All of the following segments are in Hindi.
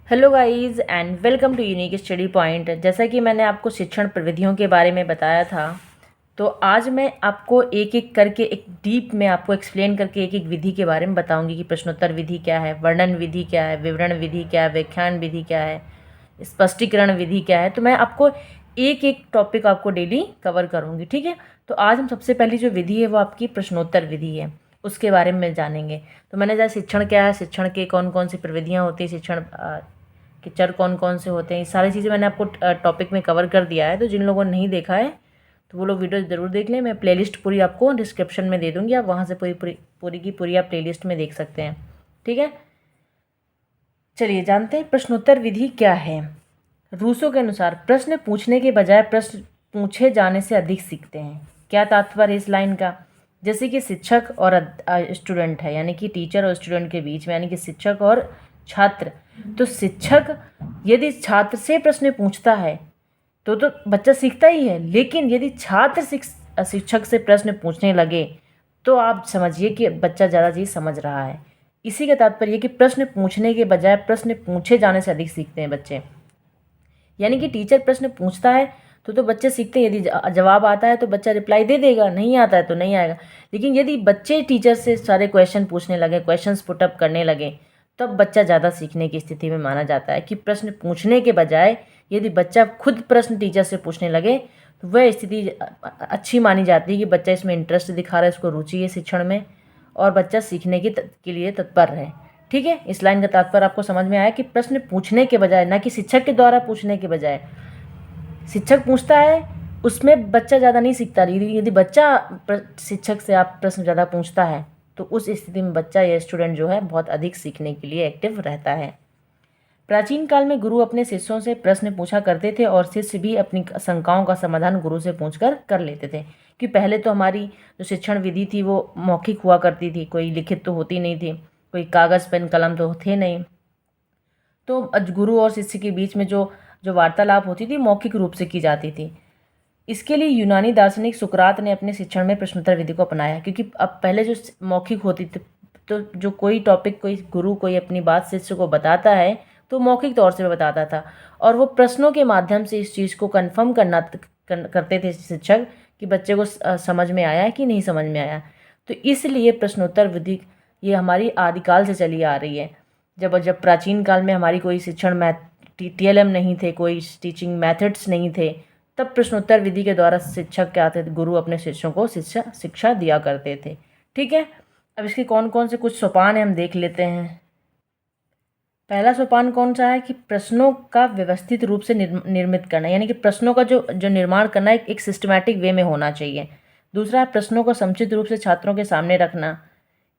Hello guys and welcome to Unique Study Point. जैसा कि मैंने आपको शिक्षण प्रविधियों के बारे में बताया था, तो आज मैं आपको एक एक करके एक डीप में आपको एक्सप्लेन करके एक एक विधि के बारे में बताऊंगी कि प्रश्नोत्तर विधि क्या है, वर्णन विधि क्या है, विवरण विधि क्या है, व्याख्यान विधि क्या है, स्पष्टीकरण विधि क्या है। तो मैं आपको एक एक टॉपिक आपको डेली कवर करूँगी, ठीक है। तो आज हम सबसे पहली जो विधि है वो आपकी प्रश्नोत्तर विधि है, उसके बारे में जानेंगे। तो मैंने जैसे शिक्षण क्या है, शिक्षण के कौन कौन सी प्रविधियाँ होती हैं, शिक्षण कि चर कौन कौन से होते हैं, ये सारी चीज़ें मैंने आपको टॉपिक में कवर कर दिया है। तो जिन लोगों ने नहीं देखा है तो वो लोग वीडियो ज़रूर देख लें। मैं प्लेलिस्ट पूरी आपको डिस्क्रिप्शन में दे दूँगी, आप वहाँ से पूरी की पूरी आप प्लेलिस्ट में देख सकते हैं, ठीक है। चलिए जानते हैं प्रश्नोत्तर विधि क्या है। रूसो के अनुसार प्रश्न पूछने के बजाय प्रश्न पूछे जाने से अधिक सीखते हैं। क्या तात्पर्य इस लाइन का? जैसे कि शिक्षक और स्टूडेंट है, यानी कि टीचर और स्टूडेंट के बीच में, यानी कि शिक्षक और छात्र। तो शिक्षक यदि छात्र से प्रश्न पूछता है तो बच्चा सीखता ही है, लेकिन यदि छात्र शिक्षक से प्रश्न पूछने लगे तो आप समझिए कि बच्चा ज़्यादा चीज़ समझ रहा है। इसी का तात्पर्य कि प्रश्न पूछने के बजाय प्रश्न पूछे जाने से अधिक सीखते हैं बच्चे। यानी कि टीचर प्रश्न पूछता है तो बच्चे सीखते हैं। यदि जवाब आता है तो बच्चा रिप्लाई दे देगा, नहीं आता है तो नहीं आएगा। लेकिन यदि बच्चे टीचर से सारे क्वेश्चन पूछने लगे, क्वेश्चंस पुटअप करने लगे, तब बच्चा ज़्यादा सीखने की स्थिति में माना जाता है। कि प्रश्न पूछने के बजाय यदि बच्चा खुद प्रश्न टीचर से पूछने लगे तो वह स्थिति अच्छी मानी जाती है कि बच्चा इसमें इंटरेस्ट दिखा रहा है, उसको रुचि है शिक्षण में, और बच्चा सीखने के लिए तत्पर है, ठीक है। इस लाइन का तात्पर्य आपको समझ में आया कि प्रश्न पूछने के बजाय, ना कि शिक्षक के द्वारा पूछने के बजाय। शिक्षक पूछता है उसमें बच्चा ज़्यादा नहीं सीखता। यदि बच्चा शिक्षक से आप प्रश्न ज़्यादा पूछता है तो उस स्थिति में बच्चा या स्टूडेंट जो है बहुत अधिक सीखने के लिए एक्टिव रहता है। प्राचीन काल में गुरु अपने शिष्यों से प्रश्न पूछा करते थे और शिष्य भी अपनी शंकाओं का समाधान गुरु से पूछकर कर लेते थे। कि पहले तो हमारी जो शिक्षण विधि थी वो मौखिक हुआ करती थी, कोई लिखित तो होती नहीं थी, कोई कागज़ पेन कलम तो थे नहीं। तो गुरु और शिष्य के बीच में जो जो वार्तालाप होती थी मौखिक रूप से की जाती थी। इसके लिए यूनानी दार्शनिक सुकरात ने अपने शिक्षण में प्रश्नोत्तर विधि को अपनाया, क्योंकि अब पहले जो मौखिक होती थी तो जो कोई टॉपिक कोई गुरु कोई अपनी बात शिष्य को बताता है तो मौखिक तौर से बताता था, और वो प्रश्नों के माध्यम से इस चीज़ को कन्फर्म करते थे शिक्षक कि बच्चे को समझ में आया कि नहीं समझ में आया। तो इसलिए प्रश्नोत्तर विधि ये हमारी आदिकाल से चली आ रही है। जब जब प्राचीन काल में हमारी कोई शिक्षण TLM नहीं थे, कोई टीचिंग मेथड्स नहीं थे, तब प्रश्नोत्तर विधि के द्वारा शिक्षक क्या थे, गुरु अपने शिष्यों को शिक्षा दिया करते थे, ठीक है। अब इसके कौन कौन से कुछ सोपान है हम देख लेते हैं। पहला सोपान कौन सा है कि प्रश्नों का व्यवस्थित रूप से निर्मित करना, यानी कि प्रश्नों का जो जो निर्माण करना एक सिस्टमैटिक वे में होना चाहिए। दूसरा है प्रश्नों को समुचित रूप से छात्रों के सामने रखना,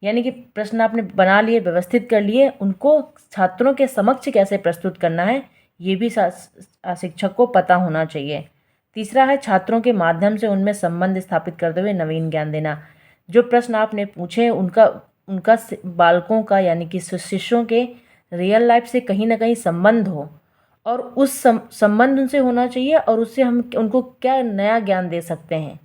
यानी कि प्रश्न आपने बना लिए, व्यवस्थित कर लिए, उनको छात्रों के समक्ष कैसे प्रस्तुत करना है ये भी शिक्षक को पता होना चाहिए। तीसरा है छात्रों के माध्यम से उनमें संबंध स्थापित करते हुए नवीन ज्ञान देना। जो प्रश्न आपने पूछे उनका उनका बालकों का यानी कि शिष्यों के रियल लाइफ से कहीं ना कहीं संबंध हो, और उस संबंध उनसे होना चाहिए, और उससे हम उनको क्या नया ज्ञान दे सकते हैं।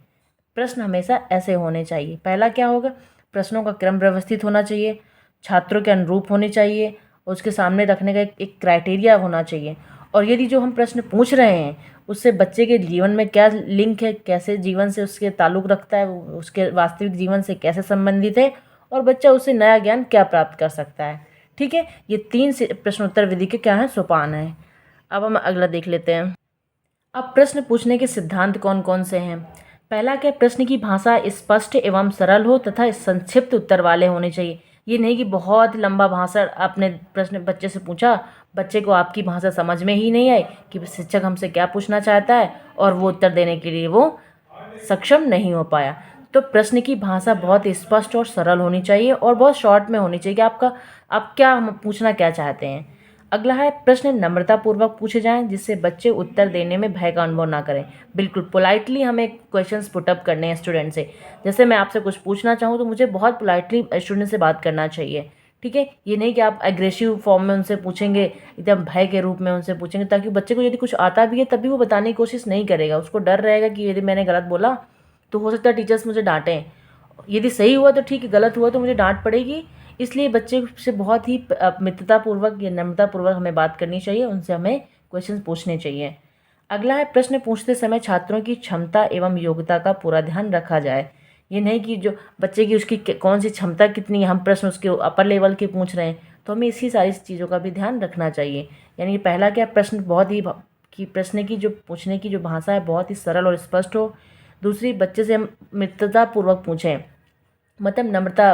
प्रश्न हमेशा ऐसे होने चाहिए। पहला क्या होगा, प्रश्नों का क्रम व्यवस्थित होना चाहिए, छात्रों के अनुरूप होने चाहिए, और उसके सामने रखने का एक क्राइटेरिया होना चाहिए। और यदि जो हम प्रश्न पूछ रहे हैं उससे बच्चे के जीवन में क्या लिंक है, कैसे जीवन से उसके ताल्लुक़ रखता है, उसके वास्तविक जीवन से कैसे संबंधित है, और बच्चा उससे नया ज्ञान क्या प्राप्त कर सकता है, ठीक है। ये 3 प्रश्नोत्तर विधि के क्या हैं, सोपान हैं। अब हम अगला देख लेते हैं। अब प्रश्न पूछने के सिद्धांत कौन कौन से हैं। पहला क्या, प्रश्न की भाषा स्पष्ट एवं सरल हो तथा संक्षिप्त उत्तर वाले होने चाहिए। ये नहीं कि बहुत लंबा भाषण आपने प्रश्न बच्चे से पूछा, बच्चे को आपकी भाषा समझ में ही नहीं आई कि शिक्षक हमसे क्या पूछना चाहता है, और वो उत्तर देने के लिए वो सक्षम नहीं हो पाया। तो प्रश्न की भाषा बहुत स्पष्ट और सरल होनी चाहिए, और बहुत शॉर्ट में होनी चाहिए कि आप क्या पूछना क्या चाहते हैं। अगला है प्रश्न नम्रतापूर्वक पूछे जाएं जिससे बच्चे उत्तर देने में भय का अनुभव ना करें। बिल्कुल पोलाइटली हमें क्वेश्चंस पुटअप करने हैं स्टूडेंट से। जैसे मैं आपसे कुछ पूछना चाहूँ तो मुझे बहुत पोलाइटली स्टूडेंट से बात करना चाहिए, ठीक है। ये नहीं कि आप एग्रेसिव फॉर्म में उनसे पूछेंगे, एकदम भय के रूप में उनसे पूछेंगे, ताकि बच्चे को यदि कुछ आता भी है तब भी वो बताने की कोशिश नहीं करेगा। उसको डर रहेगा कि यदि मैंने गलत बोला तो हो सकता है टीचर्स मुझे डांटें। यदि सही हुआ तो ठीक है, गलत हुआ तो मुझे डांट पड़ेगी, इसलिए बच्चे से बहुत ही मित्रतापूर्वक या नम्रतापूर्वक हमें बात करनी चाहिए, उनसे हमें क्वेश्चन पूछने चाहिए। अगला है, प्रश्न पूछते समय छात्रों की क्षमता एवं योग्यता का पूरा ध्यान रखा जाए। ये नहीं कि जो बच्चे की उसकी कौन सी क्षमता कितनी है, हम प्रश्न उसके अपर लेवल के पूछ रहे हैं, तो हमें इसी सारी चीज़ों का भी ध्यान रखना चाहिए। यानी पहला क्या, प्रश्न बहुत ही कि प्रश्न की जो पूछने की जो भाषा है बहुत ही सरल और स्पष्ट हो। दूसरी, बच्चे से हम मित्रतापूर्वक पूछें, मतलब नम्रता,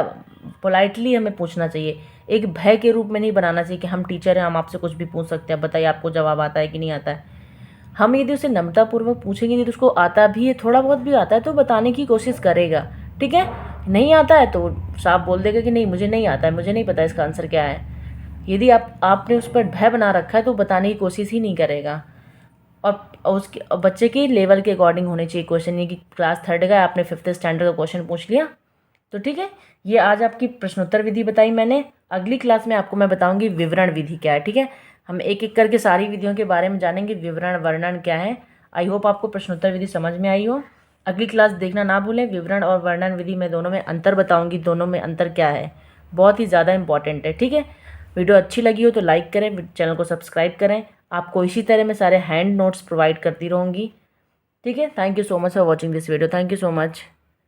पोलाइटली हमें पूछना चाहिए। एक भय के रूप में नहीं बनाना चाहिए कि हम टीचर हैं, हम आपसे कुछ भी पूछ सकते हैं, बताइए आपको जवाब आता है कि नहीं आता है। हम यदि उसे नम्रतापूर्वक पूछेंगे, यदि उसको आता भी है, थोड़ा बहुत भी आता है, तो बताने की कोशिश करेगा, ठीक है। नहीं आता है तो साफ बोल देगा कि नहीं मुझे नहीं आता है, मुझे नहीं पता इसका आंसर क्या है। यदि आपने उस पर भय बना रखा है तो बताने की कोशिश ही नहीं करेगा। और उसके बच्चे के लेवल के अकॉर्डिंग होने चाहिए क्वेश्चन। ये कि क्लास 3rd का आपने 5th स्टैंडर्ड का क्वेश्चन पूछ लिया तो ठीक है। ये आज आपकी प्रश्नोत्तर विधि बताई मैंने। अगली क्लास में आपको मैं बताऊंगी विवरण विधि क्या है, ठीक है। हम एक एक करके सारी विधियों के बारे में जानेंगे, विवरण वर्णन क्या है। आई होप आपको प्रश्नोत्तर विधि समझ में आई हो। अगली क्लास देखना ना भूलें। विवरण और वर्णन विधि में दोनों में अंतर बताऊंगी, दोनों में अंतर क्या है, बहुत ही ज़्यादा इंपॉर्टेंट है, ठीक है। वीडियो अच्छी लगी हो तो लाइक करें, चैनल को सब्सक्राइब करें। आपको इसी तरह मैं सारे हैंड नोट्स प्रोवाइड करती रहूँगी, ठीक है। Thank you so much for watching this video. Thank you so much.